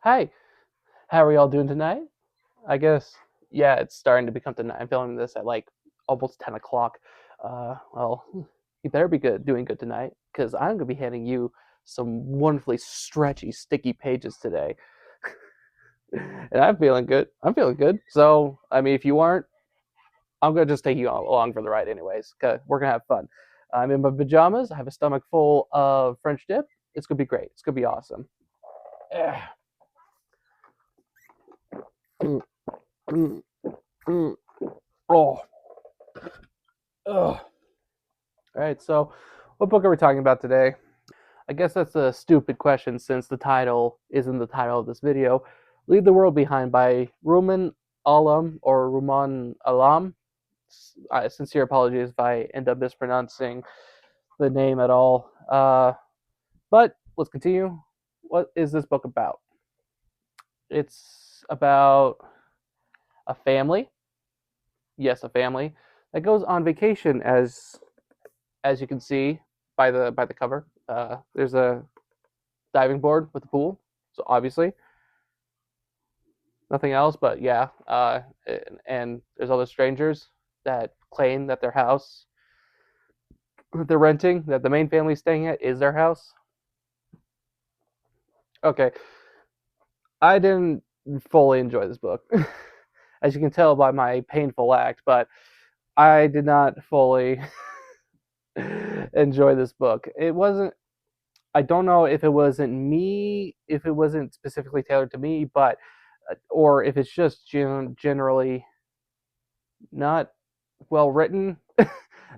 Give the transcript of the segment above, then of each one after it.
Hi, how are y'all doing tonight? I guess, yeah, it's starting to become tonight. I'm filming this at like almost 10 o'clock. Well, you better be doing good tonight, because I'm going to be handing you some wonderfully stretchy, sticky pages today. And I'm feeling good. I'm feeling good. So, I mean, if you aren't, I'm going to just take you along for the ride, anyways, because we're going to have fun. I'm in my pajamas. I have a stomach full of French dip. It's going to be great. It's going to be awesome. Mm, mm, mm. Oh. Ugh. All right, so what book are we talking about today? I guess that's a stupid question since the title isn't the title of this video. Leave the World Behind by Ruman Alam or Ruman Alam. Sincere apologies if I end up mispronouncing the name at all. But let's continue. What is this book about? It's about a family. Yes, a family that goes on vacation, as you can see by the cover. There's a diving board with a pool, so obviously nothing else. But yeah, and there's other strangers that claim that their house that they're renting, that the main family's staying at, is their house. Okay, I didn't fully enjoy this book, as you can tell by my painful act, but I did not fully enjoy this book. It wasn't. I don't know if it wasn't me, if it wasn't specifically tailored to me, but or if it's just generally not well written.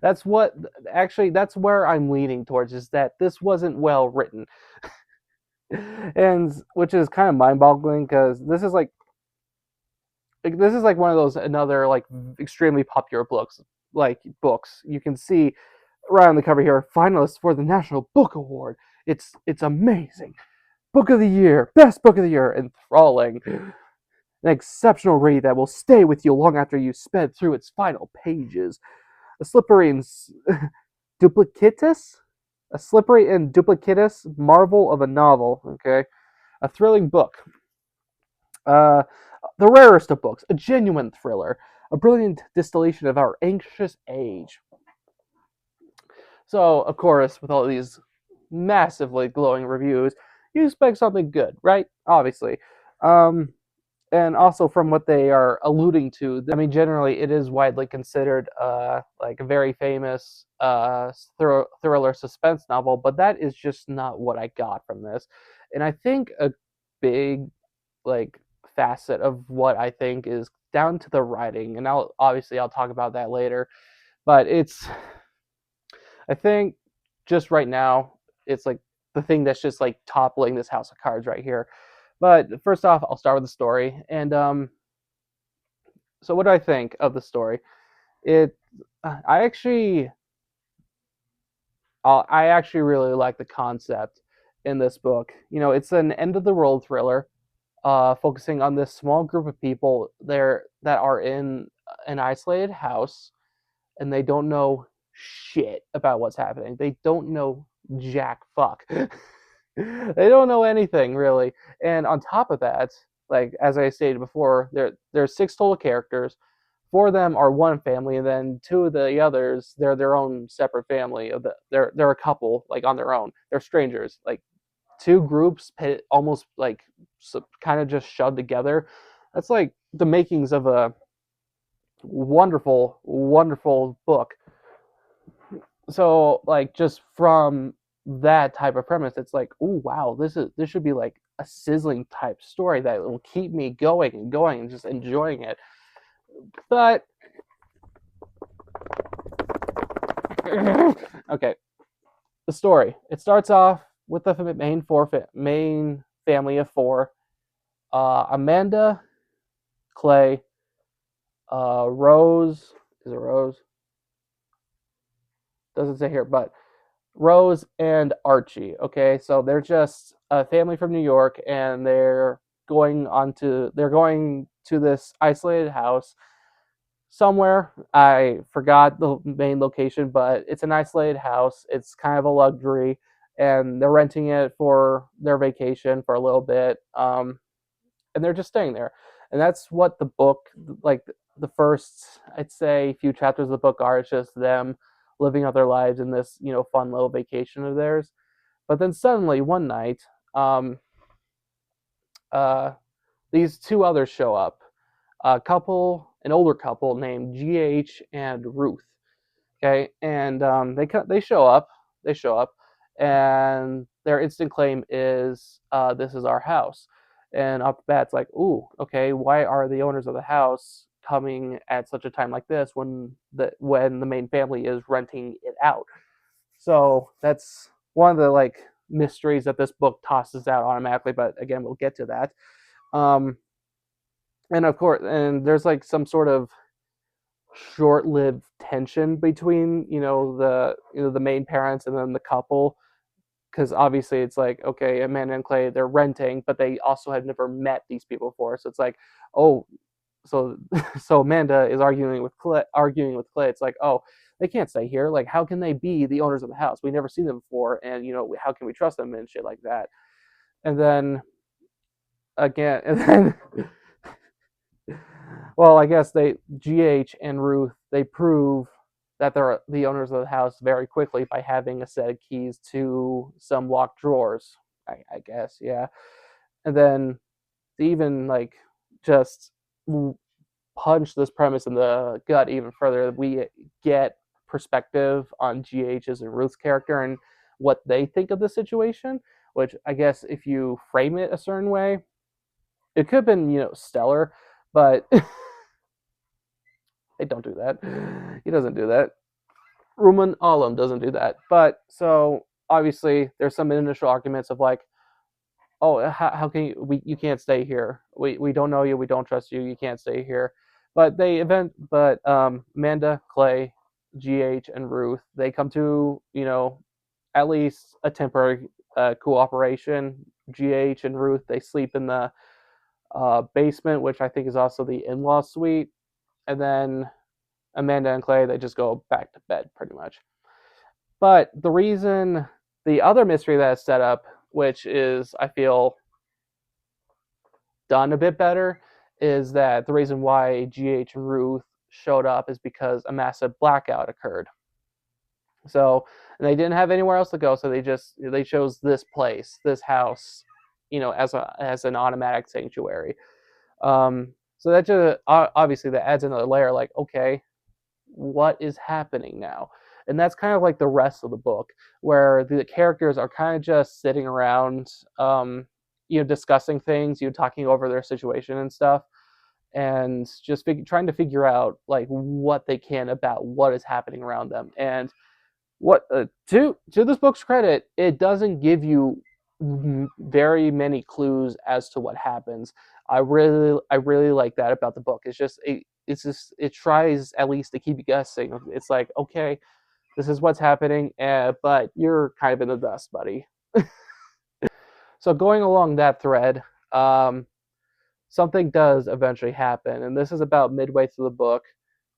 That's what actually that's where I'm leaning towards, is that this wasn't well written. And which is kind of mind-boggling, because this is like one of those another like extremely popular books you can see right on the cover here, finalists for the National Book Award. It's amazing. Book of the year, best book of the year, enthralling. An exceptional read that will stay with you long after you sped through its final pages. A slippery and duplicitous, a slippery and duplicitous marvel of a novel. Okay, a thrilling book. Uh, the rarest of books, a genuine thriller, a brilliant distillation of our anxious age. So, of course, with all these massively glowing reviews, you expect something good, right? Obviously. Um, and also from what they are alluding to, I mean, generally it is widely considered like a very famous thriller suspense novel, but that is just not what I got from this. And I think a big like facet of what I think is down to the writing, and I'll talk about that later. But I think just right now it's like the thing that's just like toppling this house of cards right here. But first off, I'll start with the story. And so what do I think of the story? It, I actually, I actually really like the concept in this book. You know, it's an end of the world thriller, focusing on this small group of people there that are in an isolated house, and they don't know shit about what's happening. They don't know jack fuck. They don't know anything really. And on top of that, like as I stated before, there's six total characters. Four of them are one family, and then two of the others, they're their own separate family. They're a couple like on their own. They're strangers. Like two groups almost like kind of just shoved together. That's like the makings of a wonderful, wonderful book. So like just from that type of premise, it's like, oh wow, this should be like a sizzling type story that will keep me going and going and just enjoying it. But okay, the story. It starts off with the main family of four: Amanda, Clay, Rose. Is it Rose? Doesn't say here, but Rose and Archie. Okay, so they're just a family from New York, and they're going to this isolated house somewhere. I forgot the main location, but it's an isolated house. It's kind of a luxury, and they're renting it for their vacation for a little bit. and they're just staying there. And that's what the book, like the first, I'd say, few chapters of the book are. It's just them living out their lives in this, fun little vacation of theirs. But then suddenly one night, um, uh, these two others show up. An older couple named GH and Ruth. Okay, and they show up. They show up, and their instant claim is, "This is our house." And off the bat, it's like, "Ooh, okay. Why are the owners of the house coming at such a time like this when the main family is renting it out?" So that's one of the like mysteries that this book tosses out automatically. But again, we'll get to that. Um, and of course, and there's like some sort of short-lived tension between the main parents and then the couple, because obviously it's like, okay, Amanda and Clay, they're renting, but they also had never met these people before, so it's like, oh, so so Amanda is arguing with Clay. It's like, oh, they can't stay here, like how can they be the owners of the house, we never seen them before, and how can we trust them and shit like that. And then again, and then well, I guess they GH and Ruth, they prove that they're the owners of the house very quickly by having a set of keys to some locked drawers. I guess, yeah. And then they even like just punch this premise in the gut even further. We get perspective on GH's and Ruth's character and what they think of the situation, which I guess if you frame it a certain way, it could have been, stellar, but they don't do that. He doesn't do that. Rumen Alam doesn't do that. But so obviously there's some initial arguments of like, oh, how can you can't stay here. We don't know you. We don't trust you. You can't stay here. But Amanda, Clay, GH, and Ruth, they come to, at least a temporary cooperation. GH and Ruth, they sleep in the basement, which I think is also the in-law suite. And then Amanda and Clay, they just go back to bed pretty much. But the other mystery that is set up, which is, I feel, done a bit better, is that the reason why GH and Ruth showed up is because a massive blackout occurred. So, and they didn't have anywhere else to go, so they chose this place, this house, as an automatic sanctuary. So that just obviously that adds another layer. Like, okay, what is happening now? And that's kind of like the rest of the book, where the characters are kind of just sitting around, discussing things, talking over their situation and stuff, and just trying to figure out like what they can about what is happening around them. And what to this book's credit, it doesn't give you very many clues as to what happens. I really like that about the book. It tries at least to keep you guessing. It's like, okay, this is what's happening, but you're kind of in the dust, buddy. So going along that thread, um, something does eventually happen, and this is about midway through the book,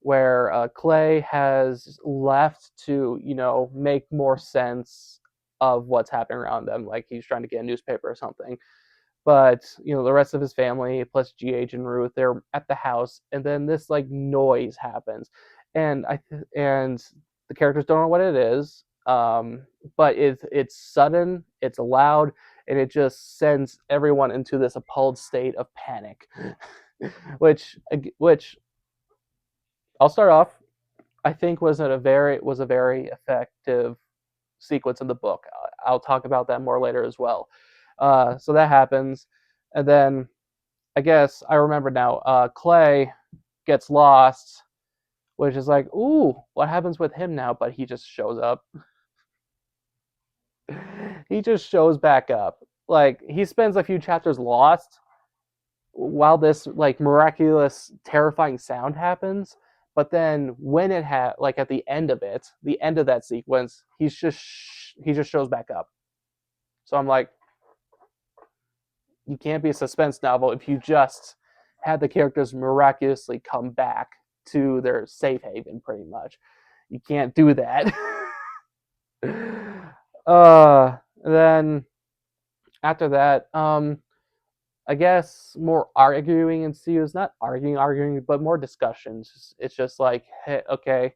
where Clay has left to, make more sense of what's happening around them, like he's trying to get a newspaper or something. But the rest of his family plus GH and Ruth, they're at the house, and then this like noise happens, and the characters don't know what it is, but it's sudden, it's loud, and it just sends everyone into this appalled state of panic, which I'll start off, I think was a very effective sequence in the book. I'll talk about that more later as well. So that happens, and then I guess I remember now. Clay gets lost, which is like, ooh, what happens with him now? But he just shows up. He just shows back up. Like he spends a few chapters lost while this like miraculous, terrifying sound happens. But then when like at the end of that sequence, he just shows back up. So I'm like, you can't be a suspense novel if you just had the characters miraculously come back to their safe haven, pretty much. You can't do that. Then after that, I guess more arguing ensues. Not arguing, but more discussions. It's just like, hey, okay,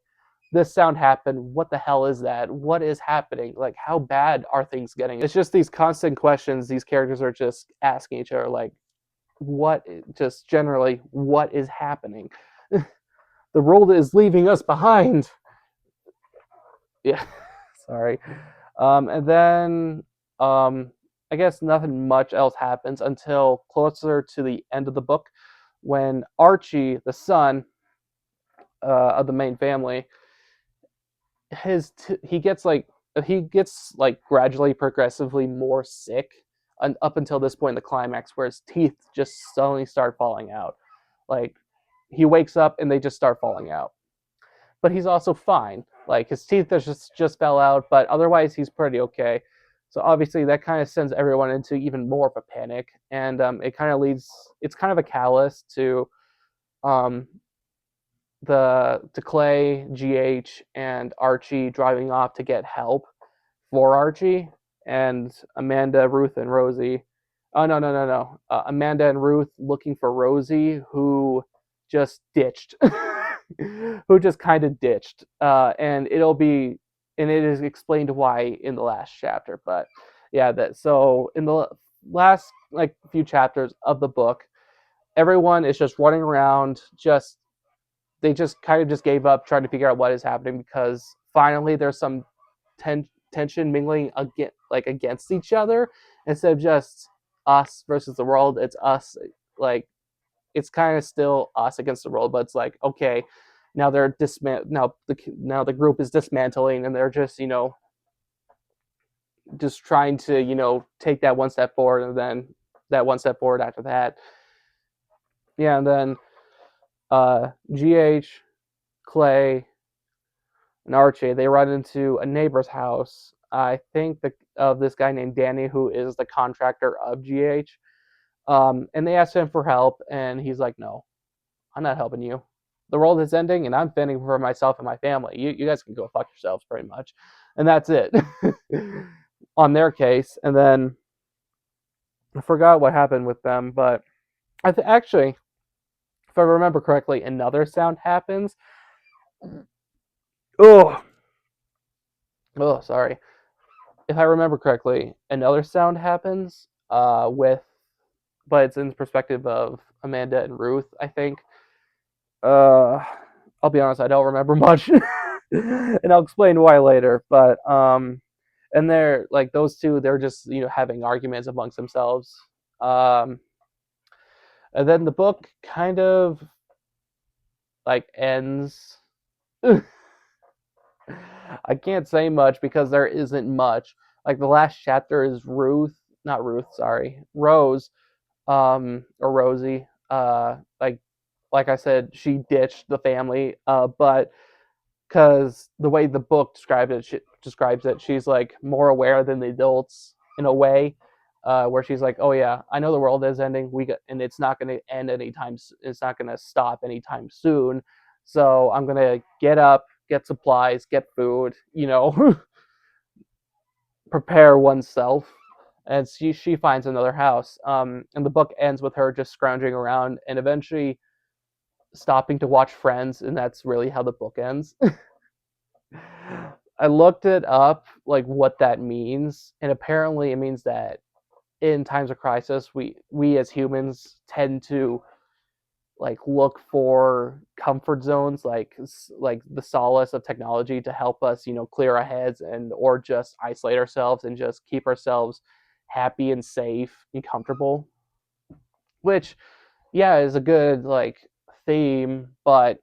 this sound happened. What the hell is that? What is happening? Like, how bad are things getting? It's just these constant questions these characters are just asking each other, like, what, just generally, what is happening? The world is leaving us behind. Yeah, sorry. And then I guess nothing much else happens until closer to the end of the book, when Archie, the son of the main family, he gets like gradually, progressively more sick, and up until this point in the climax, where his teeth just suddenly start falling out. Like he wakes up and they just start falling out, but he's also fine. Like his teeth just fell out, but otherwise he's pretty okay. So obviously that kind of sends everyone into even more of a panic, and it kind of leads. It's kind of a callous um, to Clay, GH, and Archie driving off to get help for Archie, and Amanda, Ruth, and Rosie. Oh no! Amanda and Ruth looking for Rosie, who just ditched, who just kind of ditched, and it is explained why in the last chapter. But yeah, that so in the last like few chapters of the book, everyone is just running around, just they just kind of just gave up trying to figure out what is happening, because finally there's some tension mingling against each other, instead of just us versus the world. It's us, like it's kind of still us against the world, but it's like, okay, now now the group is dismantling, and they're just just trying to take that one step forward, and then that one step forward after that. Yeah, and then GH, Clay, and Archie, they run into a neighbor's house. I think of this guy named Danny, who is the contractor of GH. And they ask him for help, and he's like, "No, I'm not helping you. The world is ending, and I'm fending for myself and my family. You guys can go fuck yourselves, pretty much." And that's it on their case. And then I forgot what happened with them, but actually, if I remember correctly, another sound happens. Oh, oh, sorry. If I remember correctly, another sound happens but it's in the perspective of Amanda and Ruth, I think. I'll be honest, I don't remember much, and I'll explain why later. But and they're like those two, they're just having arguments amongst themselves. Um, and then the book kind of like ends. I can't say much because there isn't much. Like the last chapter is not Ruth, sorry, Rose, or Rosie. Like I said, she ditched the family, but because the way the book describes it, she's like more aware than the adults in a way, where she's like, "Oh yeah, I know the world is ending. And it's not going to end anytime. It's not going to stop anytime soon. So I'm going to get up, get supplies, get food. Prepare oneself." And she finds another house. And the book ends with her just scrounging around and eventually stopping to watch Friends, and that's really how the book ends. I looked it up, like what that means, and apparently it means that in times of crisis, we as humans tend to like look for comfort zones, like the solace of technology to help us, clear our heads, and or just isolate ourselves and just keep ourselves happy and safe and comfortable. Which, yeah, is a good like theme, but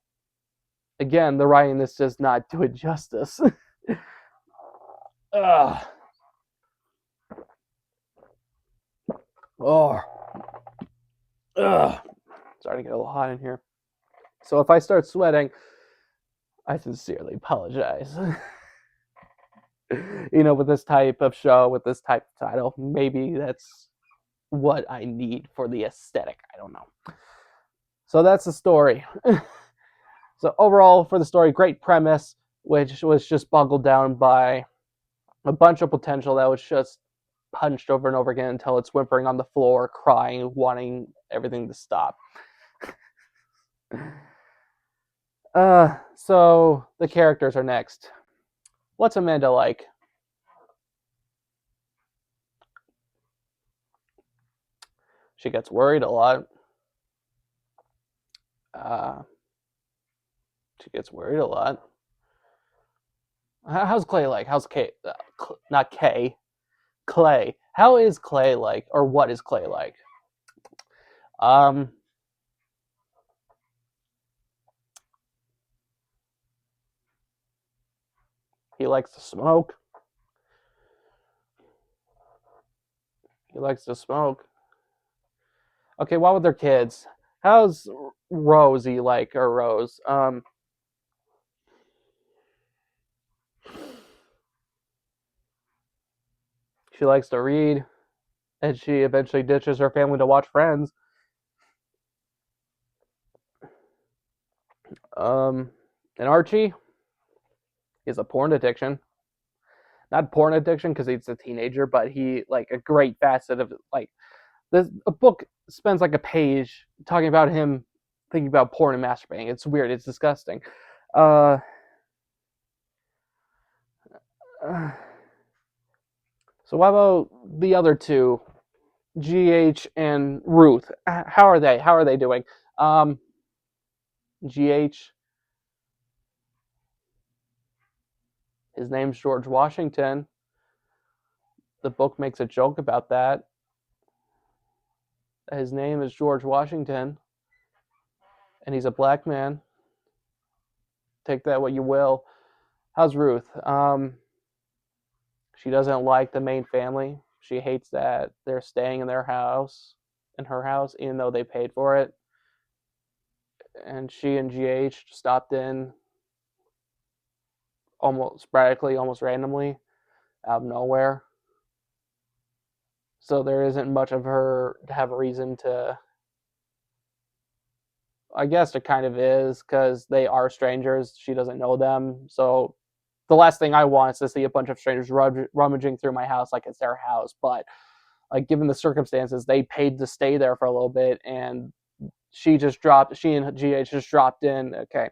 again, the writing this does not do it justice. Ugh. Oh. Ugh. Starting to get a little hot in here. So if I start sweating, I sincerely apologize. With this type of show, with this type of title, maybe that's what I need for the aesthetic. I don't know. So that's the story. So overall, for the story, great premise, which was just boggled down by a bunch of potential that was just punched over and over again until it's whimpering on the floor, crying, wanting everything to stop. So the characters are next. What's Amanda like? She gets worried a lot. She gets worried a lot. How's Clay like? How's Kay? Not Kay. Clay. How is Clay like, or what is Clay like? Um, he likes to smoke. He likes to smoke. Okay, what with their kids? How's Rosie like, or Rose? She likes to read, and she eventually ditches her family to watch Friends. And Archie is a porn addiction. Not porn addiction because he's a teenager, but he like a great facet of like this. A book spends like a page talking about him thinking about porn and masturbating. It's weird. It's disgusting. Uh, so what about the other two, GH and Ruth? How are they? How are they doing? GH, his name's George Washington. The book makes a joke about that. His name is George Washington, and he's a black man. Take that what you will. How's Ruth? She doesn't like the main family. She hates that they're staying in their house, in her house, even though they paid for it. And she and GH stopped in almost sporadically, almost randomly, out of nowhere. So there isn't much of her to have a reason to. I guess it kind of is because they are strangers. She doesn't know them. So the last thing I want is to see a bunch of strangers rummaging through my house like it's their house. But like given the circumstances, they paid to stay there for a little bit, and she and GH just dropped in. Okay,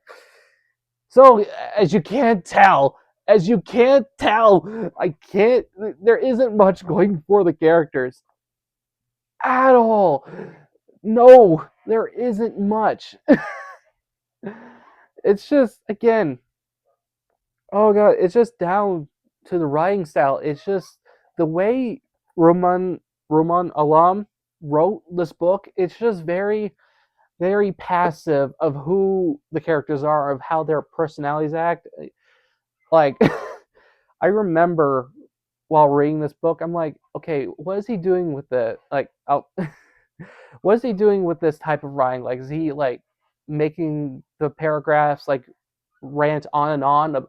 so as you can't tell, I can't. There isn't much going for the characters at all. No, there isn't much. It's just again, oh god, it's just down to the writing style. It's just the way Roman Alam wrote this book. It's just very passive of who the characters are, of how their personalities act. Like I remember while reading this book, I'm like, okay, what is he doing with the like? What is he doing with this type of writing? Like, is he like making the paragraphs like rant on and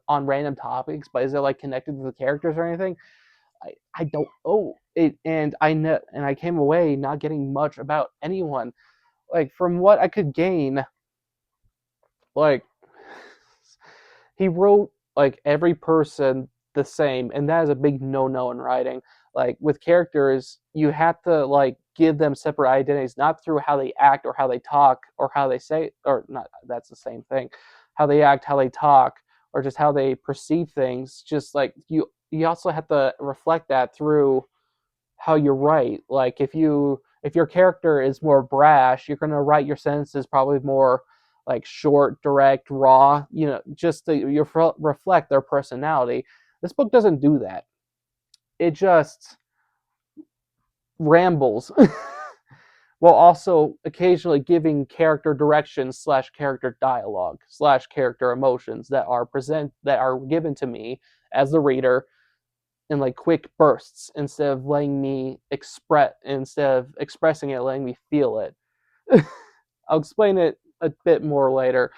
on random topics, but is it like connected to the characters or anything? I don't know it, and I came away not getting much about anyone. Like from what I could gain, like he wrote like every person the same, and that is a big no-no in writing. Like with characters, you have to like give them separate identities, not through how they act or how they talk or how they say, or not. That's the same thing. How they act, how they talk, or just how they perceive things. Just like you also have to reflect that through how you write. Like if your character is more brash, you're gonna write your sentences probably more like short, direct, raw. You know, just to reflect their personality. This book doesn't do that. It just rambles, while also occasionally giving character direction slash character dialogue slash character emotions that are given to me as the reader in like quick bursts instead of expressing it, letting me feel it. I'll explain it a bit more later,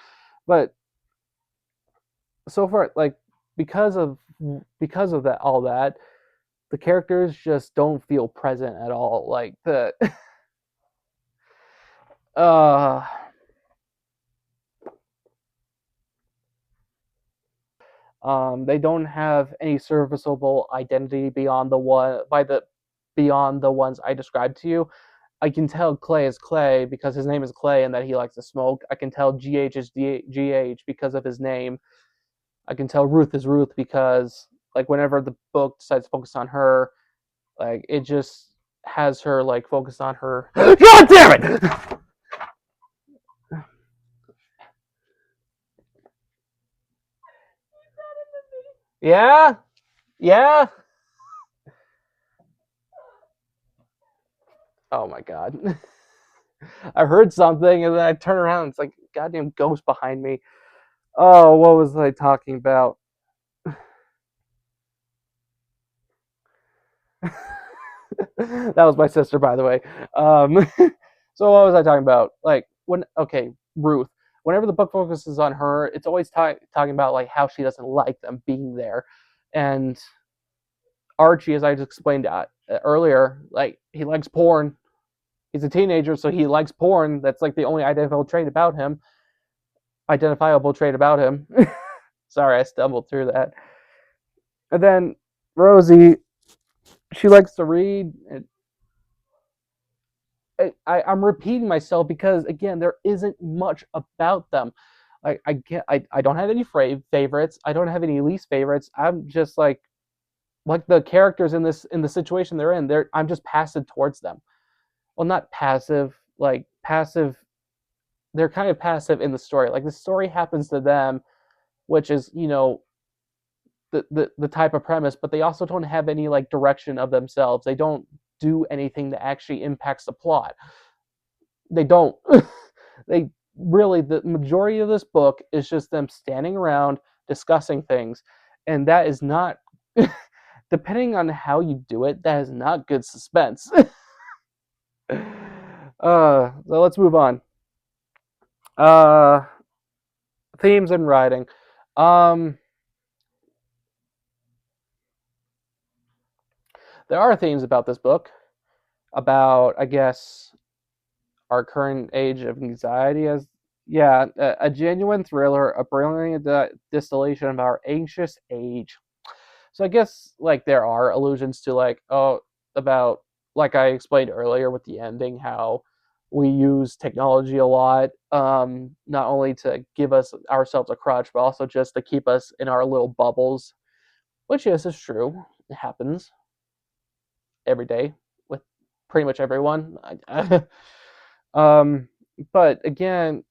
but so far, like because of that all that, the characters just don't feel present at all. Like the uh they don't have any serviceable identity beyond the one by the beyond the ones I described to you. I can tell Clay is Clay because his name is Clay and that he likes to smoke. I can tell GH is GH because of his name. I can tell Ruth is Ruth because, like, whenever the book decides to focus on her, like, it just has her, like, focus on her. God damn it! Yeah? Yeah? Oh my god. I heard something and then I turn around and it's like a goddamn ghost behind me. Oh, what was I talking about? That was my sister, by the way. Um, so what was I talking about? Like Ruth. Whenever the book focuses on her, it's always talking about like how she doesn't like them being there, and Archie, as I just explained earlier, like he likes porn. He's a teenager, so he likes porn. That's like the only identifiable trait about him. Sorry, I stumbled through that. And then Rosie, she likes to read. I'm repeating myself because again, there isn't much about them. I don't have any favorites. I don't have any least favorites. I'm just like the characters in the situation they're in. I'm just passive towards them. Well, not passive, like passive. They're kind of passive in the story. Like the story happens to them, which is the type of premise, but they also don't have any like direction of themselves. They don't do anything that actually impacts the plot. They don't. They really, the majority of this book is just them standing around discussing things, and that is not. Depending on how you do it, that is not good suspense. So let's move on. Uh, Themes and writing. Um, there are themes about this book, about I guess our current age of anxiety as yeah, a genuine thriller, a brilliant distillation of our anxious age. So I guess like there are allusions to about like I explained earlier with the ending how we use technology a lot, not only to give us ourselves a crutch, but also just to keep us in our little bubbles. Which yes is true. It happens every day with pretty much everyone. um, but again,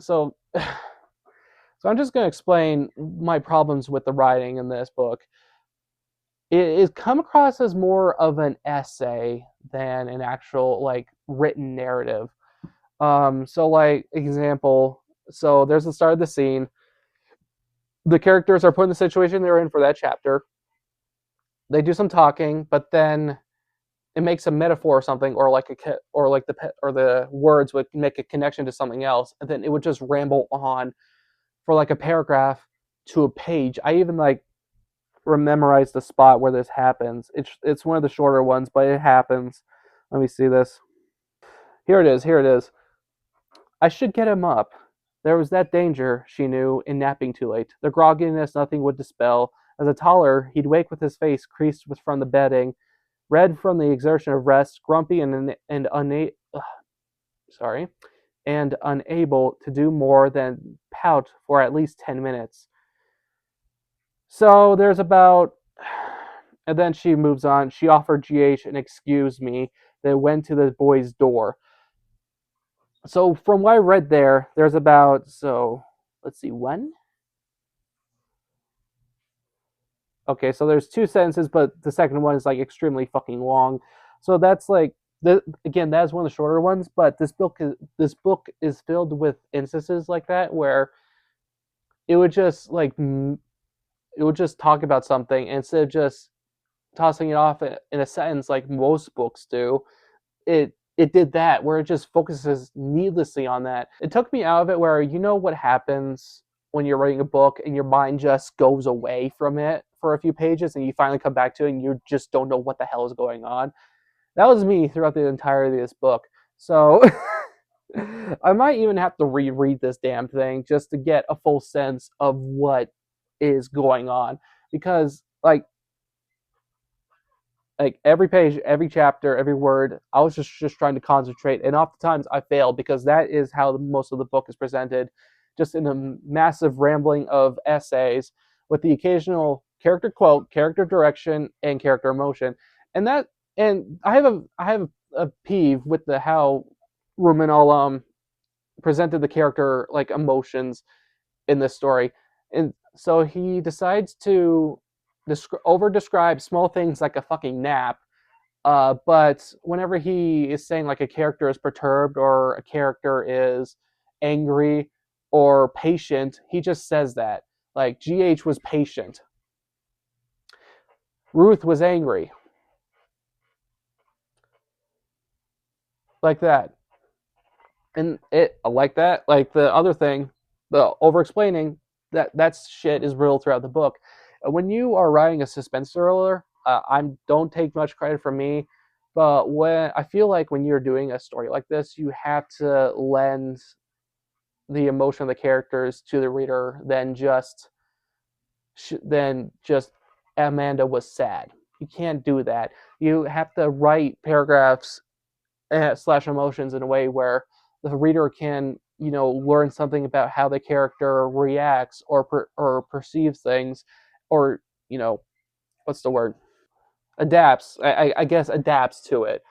so so I'm just going to explain my problems with the writing in this book. It is come across as more of an essay than an actual like written narrative. So like example, so there's the start of the scene. The characters are put in the situation they're in for that chapter. They do some talking, but then it makes a metaphor or something, or like the words would make a connection to something else, and then it would just ramble on for like a paragraph to a page. I even like memorize the spot where this happens. It's one of the shorter ones, but it happens. Let me see this. Here it is. Here it is. I should get him up. There was that danger, she knew, in napping too late. The grogginess nothing would dispel. As a toddler, he'd wake with his face creased from the bedding, red from the exertion of rest, grumpy sorry, and unable to do more than pout for at least 10 minutes. So there's about, and then she moves on. She offered GH an excuse me, then went to the boy's door. So from what I read there, there's about, so let's see, one? Okay, so there's two sentences, but the second one is like extremely fucking long. So that's like, again, that's one of the shorter ones, but this book is filled with instances like that where it would just like it would just talk about something and instead of just tossing it off in a sentence like most books do. It did that where it just focuses needlessly on that. It took me out of it where you know what happens when you're writing a book and your mind just goes away from it for a few pages and you finally come back to it and you just don't know what the hell is going on. That was me throughout the entirety of this book. So I might even have to reread this damn thing just to get a full sense of what is going on because like Like every page, every chapter, every word, I was just trying to concentrate, and oftentimes I failed because that is how most of the book is presented, just in a massive rambling of essays with the occasional character quote, character direction, and character emotion. And that, and I have a peeve with the how Rumen presented the character like emotions in this story. And so he decides to over describe small things like a fucking nap. But whenever he is saying like a character is perturbed or a character is angry or patient, he just says that. Like GH was patient, Ruth was angry, like that. And it like that, like the other thing, the over explaining that shit is real throughout the book. When you are writing a suspense thriller, I don't take much credit from me, but when I feel like when you're doing a story like this, you have to lend the emotion of the characters to the reader than just Amanda was sad. You can't do that. You have to write paragraphs slash emotions in a way where the reader can learn something about how the character reacts or perceives things, or what's the word, adapts. I guess adapts to it.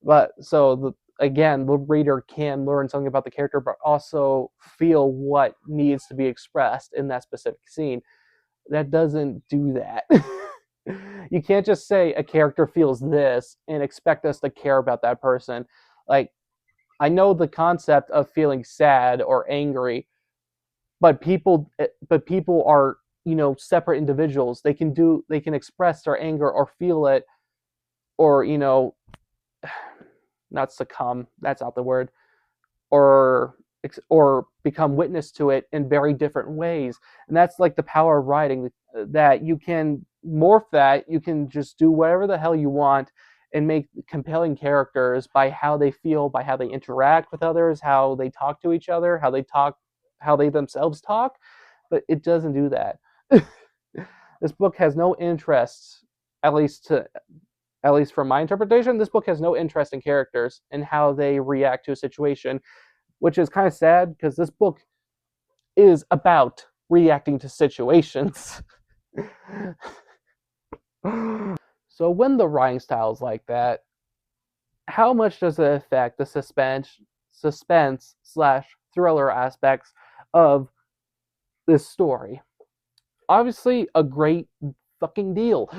But so again, the reader can learn something about the character, but also feel what needs to be expressed in that specific scene. That doesn't do that. You can't just say a character feels this and expect us to care about that person. Like, I know the concept of feeling sad or angry, but people are separate individuals. They can express their anger or feel it, or not succumb. That's not the word. Or become witness to it in very different ways. And that's like the power of writing, that you can morph that. You can just do whatever the hell you want and make compelling characters by how they feel, by how they interact with others, how they talk to each other, how they themselves talk. But it doesn't do that. This book has no interest, at least to at least from my interpretation, this book has no interest in characters and how they react to a situation, which is kind of sad because this book is about reacting to situations. So when the writing style is like that, how much does it affect the suspense slash thriller aspects of this story? Obviously, a great fucking deal.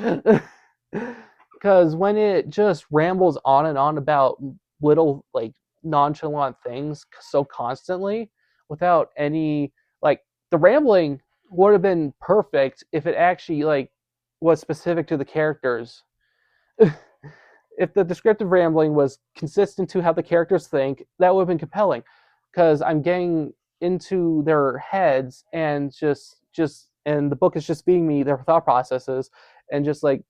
Because when it just rambles on and on about little like nonchalant things so constantly without any, like, the rambling would have been perfect if it actually like was specific to the characters. If the descriptive rambling was consistent to how the characters think, that would have been compelling. Because I'm getting into their heads and and the book is just being me their thought processes, and just like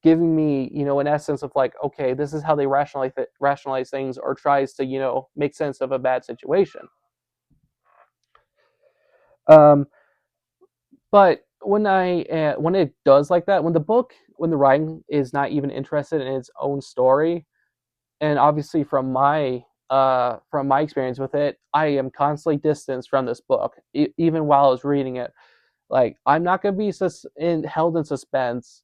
giving me an essence of like, okay, this is how they rationalize things, or tries to make sense of a bad situation. Um, but when it does like that, when the writing is not even interested in its own story, and obviously from my experience with it, I am constantly distanced from this book, even while I was reading it. Like, I'm not going to be held in suspense.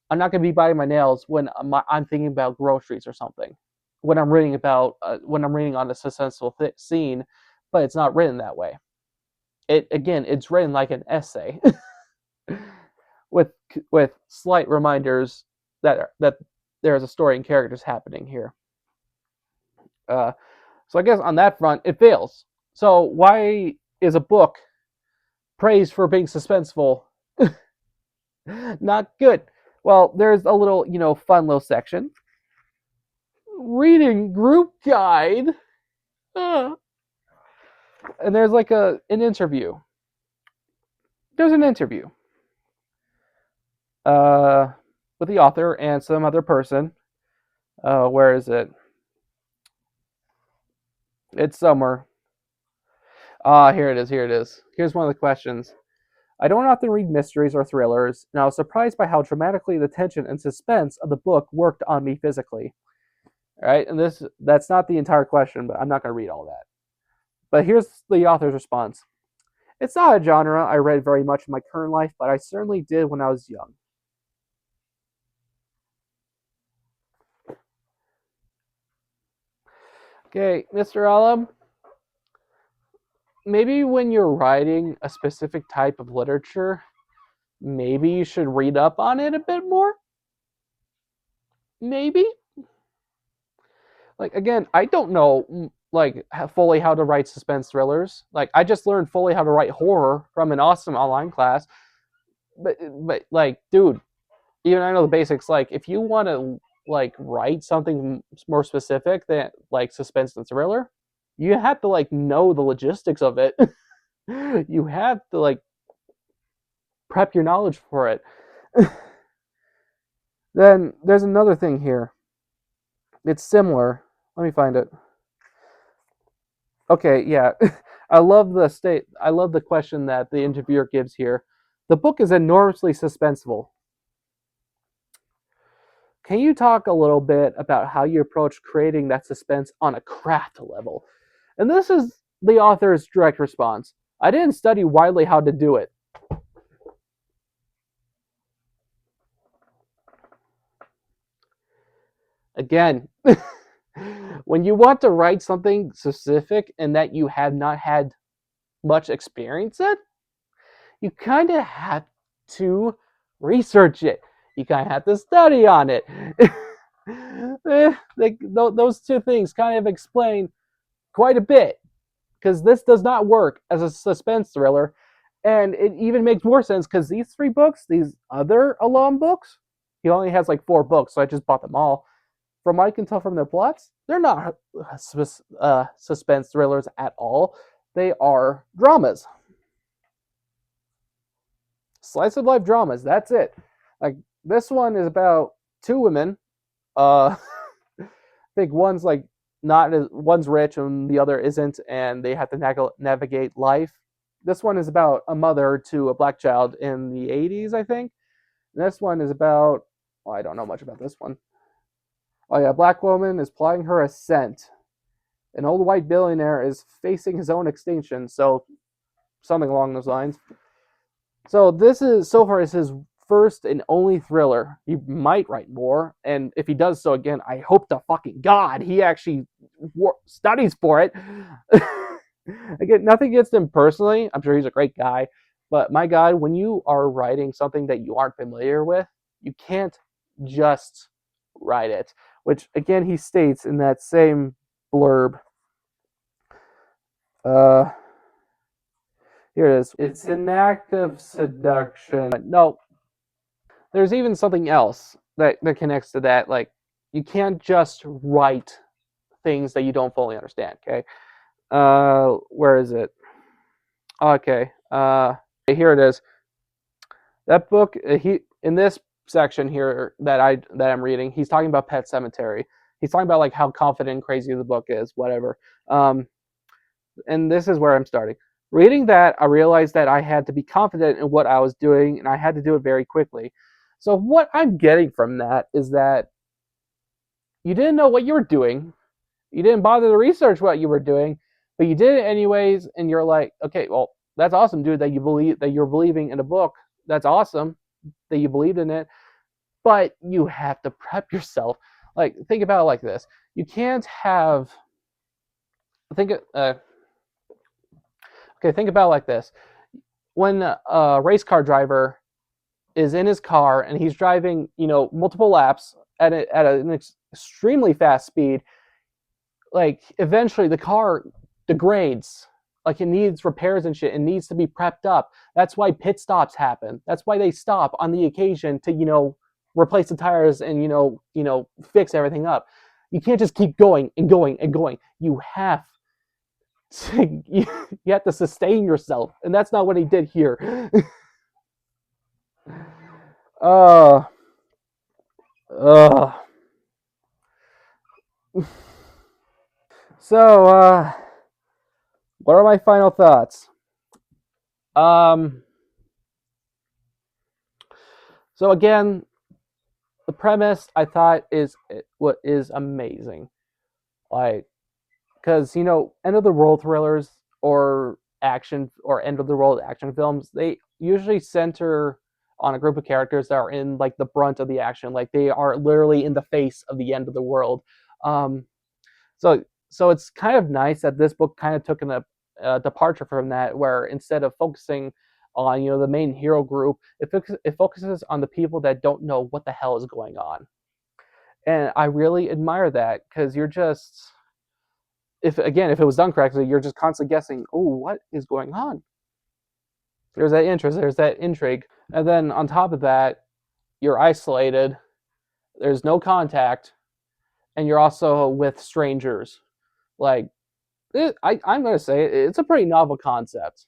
I'm not going to be biting my nails when I'm thinking about groceries or something. When I'm reading on a suspenseful scene, but it's not written that way. It's written like an essay, with slight reminders that there's a story and characters happening here. Uh, so I guess on that front, it fails. So why is a book praised for being suspenseful not good? Well, there's a little, fun little section. Reading group guide. Uh, and there's like an interview. There's an interview uh, with the author and some other person. Where is it? It's somewhere. Ah, here it is. Here it is. Here's one of the questions. I don't often read mysteries or thrillers, and I was surprised by how dramatically the tension and suspense of the book worked on me physically. All right, and that's not the entire question, but I'm not going to read all that. But here's the author's response. It's not a genre I read very much in my current life, but I certainly did when I was young. Okay, Mr. Alum, maybe when you're writing a specific type of literature, maybe you should read up on it a bit more? Maybe? Like, again, I don't know, like, fully how to write suspense thrillers. Like, I just learned fully how to write horror from an awesome online class. But like, dude, even I know the basics. Like, if you want to like write something more specific than like suspense and thriller, you have to like know the logistics of it. You have to like prep your knowledge for it. Then there's another thing here. It's similar. Let me find it. Okay, yeah. I love the question that the interviewer gives here. The book is enormously suspenseful. Can you talk a little bit about how you approach creating that suspense on a craft level? And this is the author's direct response. I didn't study widely how to do it. Again, when you want to write something specific and that you have not had much experience in, you kind of have to research it. You kind of have to study on it. Those two things kind of explain quite a bit because this does not work as a suspense thriller. And it even makes more sense because these three books, these other Alam books, he only has like 4 books, so I just bought them all. From what I can tell from their plots, they're not suspense thrillers at all. They are dramas, slice of life dramas. That's it. Like this one is about 2 women. I think one's like not as one's rich and the other isn't, and they have to navigate life. This one is about a mother to a black child in the 80s, I think. And this one is about, well, I don't know much about this one. Oh yeah, a black woman is plotting her ascent. An old white billionaire is facing his own extinction. So something along those lines. So this is so far is his first and only thriller. He might write more, and if he does so again, I hope to fucking God he actually studies for it. Again, nothing against him personally. I'm sure he's a great guy, but my God, when you are writing something that you aren't familiar with, you can't just write it. Which again, he states in that same blurb. Uh, Here it is. It's an act of seduction. No, there's even something else that connects to that. Like, you can't just write things that you don't fully understand. Okay. Where is it? Okay. Here it is. That book. He in this section here that I'm reading. He's talking about Pet Cemetery. He's talking about like how confident and crazy the book is. Whatever. And this is where I'm starting. Reading that, I realized that I had to be confident in what I was doing, and I had to do it very quickly. So what I'm getting from that is that you didn't know what you were doing, you didn't bother to research what you were doing, but you did it anyways, and you're like, okay, well, that's awesome, dude, that you're believing in a book. That's awesome that you believed in it, but you have to prep yourself. Like, think about it like this: you can't have think okay, think about it like this. When a race car driver is in his car and he's driving, multiple laps at an extremely fast speed, like eventually the car degrades. Like, it needs repairs and shit. It needs to be prepped up. That's why pit stops happen. That's why they stop on the occasion to, replace the tires and, fix everything up. You can't just keep going and going and going. You have you have to sustain yourself, and that's not what he did here. uh uh so what are my final thoughts? um So again, the premise I thought is what is amazing. Like, because end of the world thrillers or action or end of the world action films, they usually center on a group of characters that are in like the brunt of the action, like they are literally in the face of the end of the world. Um, so so it's kind of nice that this book kind of took a departure from that, where instead of focusing on the main hero group, it focuses on the people that don't know what the hell is going on, and I really admire that because you're just if it was done correctly, you're just constantly guessing, oh, what is going on? There's that interest, there's that intrigue. And then on top of that, you're isolated, there's no contact, and you're also with strangers. Like, I'm going to say it's a pretty novel concept.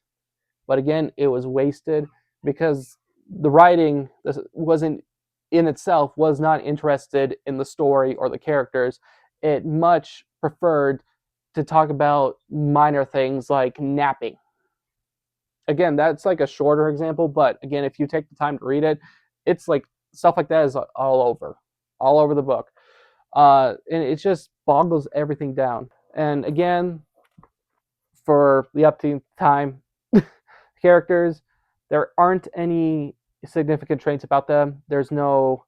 But again, it was wasted because the writing wasn't in itself was not interested in the story or the characters. It much preferred to talk about minor things like napping. Again, that's like a shorter example, but again, if you take the time to read it, it's like stuff like that is all over the book, and it just boggles everything down. And again, for the uptime time characters, there aren't any significant traits about them. There's no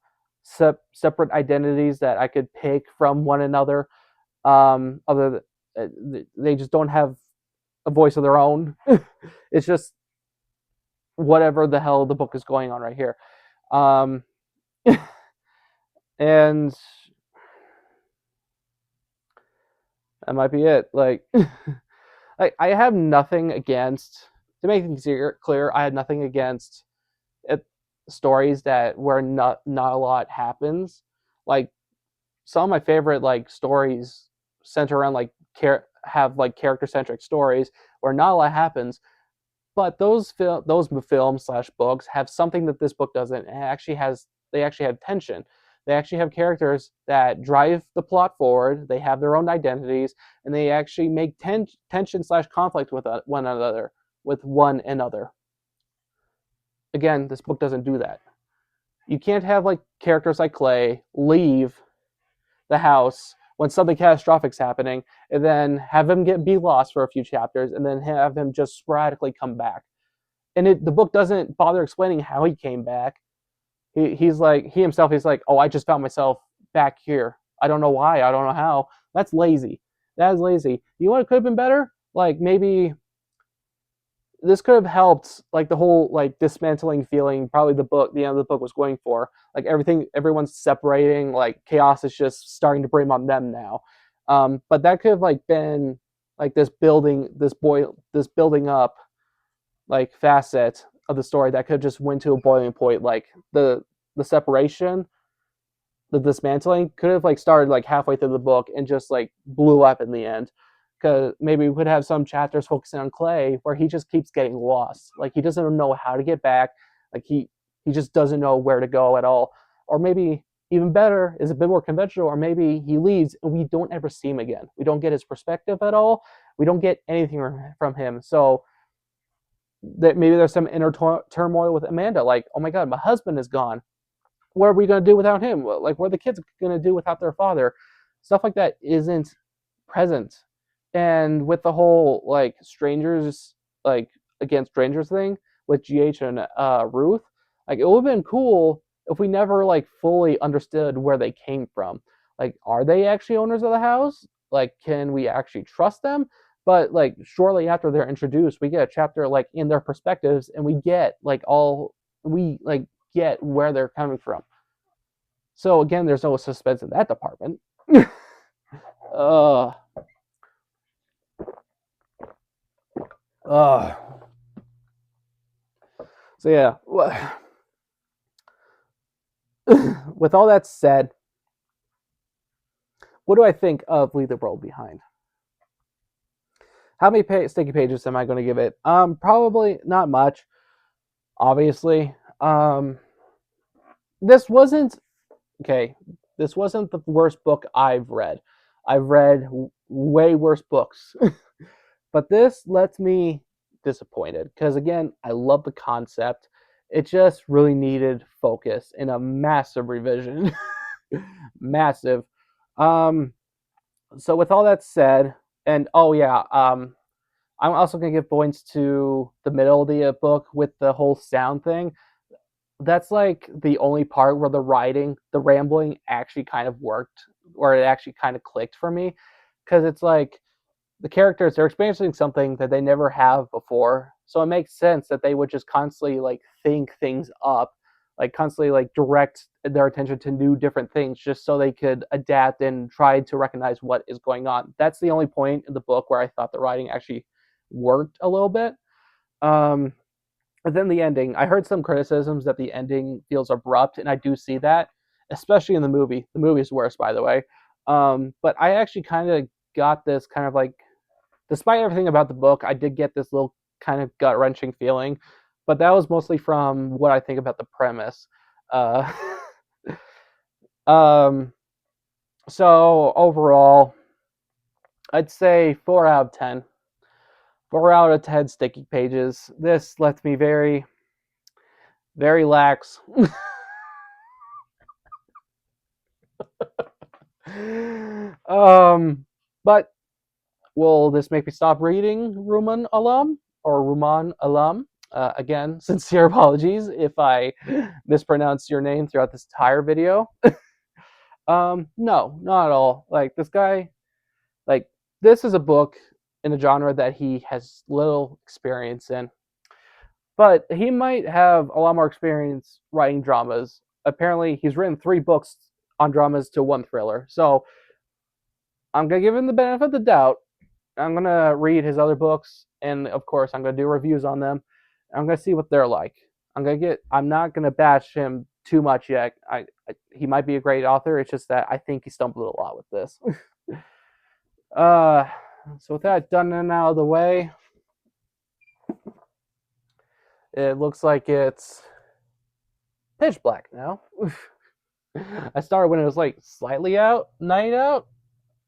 separate identities that I could pick from one another. Other they just don't have a voice of their own. It's just whatever the hell the book is going on right here. Um, and that might be it. Like, I have nothing against, to make things clear, I had nothing against it, stories that where not a lot happens. Like, some of my favorite like stories center around like have like character centric stories where not a lot happens. But those films slash books have something that this book doesn't. And they actually have tension. They actually have characters that drive the plot forward. They have their own identities, and they actually make tension slash conflict with one another. Again, this book doesn't do that. You can't have like characters like Clay leave the house when something catastrophic's happening, and then have him be lost for a few chapters, and then have him just sporadically come back. And the book doesn't bother explaining how he came back. He's like he's like, oh, I just found myself back here. I don't know why. I don't know how. That's lazy. That is lazy. You know what could have been better? Like maybe this could have helped like the whole like dismantling feeling probably the end of the book was going for. Like everyone's separating, like chaos is just starting to bring on them now. But that could have like been like this building up like facet of the story that could have just went to a boiling point. Like the separation, the dismantling could have like started like halfway through the book and just like blew up in the end. Because maybe we could have some chapters focusing on Clay where he just keeps getting lost. Like he doesn't know how to get back. Like he just doesn't know where to go at all. Or maybe even better is a bit more conventional. Or maybe he leaves and we don't ever see him again. We don't get his perspective at all. We don't get anything from him. So that maybe there's some inner turmoil with Amanda. Like, oh my God, my husband is gone. What are we going to do without him? Like, what are the kids going to do without their father? Stuff like that isn't present. And with the whole like strangers, like against strangers thing with GH and Ruth, like it would have been cool if we never like fully understood where they came from. Like, are they actually owners of the house? Like, can we actually trust them? But like shortly after they're introduced, we get a chapter like in their perspectives, and we like get where they're coming from. So again, there's no suspense in that department. uh, uh. So yeah, with all that said, what do I think of Leave the World Behind? How many sticky pages am I going to give it? Probably not much. Obviously, this wasn't okay. This wasn't the worst book I've read. I've read way worse books, but this lets me disappointed because again, I love the concept. It just really needed focus in a massive revision. Massive. Um, so with all that said, and oh yeah, I'm also gonna give points to the middle of the book with the whole sound thing. That's like the only part where the writing, the rambling actually kind of worked, or it actually kind of clicked for me, because it's like the characters they're experiencing something that they never have before, so it makes sense that they would just constantly like think things up, like constantly like direct their attention to new different things just so they could adapt and try to recognize what is going on. That's the only point in the book where I thought the writing actually worked a little bit. um but then the ending, I heard some criticisms that the ending feels abrupt, and I do see that, especially in the movie. The movie is worse, by the way. But I actually kind of got this kind of like, despite everything about the book, I did get this little kind of gut wrenching feeling, but that was mostly from what I think about the premise. Uh, um, so overall, I'd say 4 out of 10. 4 out of 10 sticky pages. This left me very, very lax. But will this make me stop reading Ruman Alam or Ruman Alam? Again, sincere apologies if I mispronounce your name throughout this entire video. No, not at all. Like this guy, like this is a book in a genre that he has little experience in, but he might have a lot more experience writing dramas. Apparently, he's written 3 books on dramas to 1 thriller. So I'm gonna give him the benefit of the doubt. I'm gonna read his other books, and of course, I'm gonna do reviews on them. I'm gonna see what they're like. I'm not gonna bash him too much yet. He might be a great author. It's just that I think he stumbled a lot with this. uh, so with that done and out of the way, it looks like it's pitch black now. I started when it was like slightly out, night out.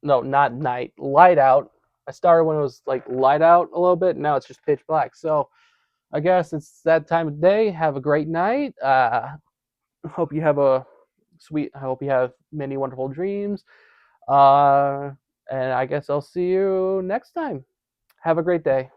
No, not night, light out. I started when it was like light out a little bit. Now it's just pitch black. So I guess it's that time of day. Have a great night. Hope you have a sweet. I hope you have many wonderful dreams. Uh, and I guess I'll see you next time. Have a great day.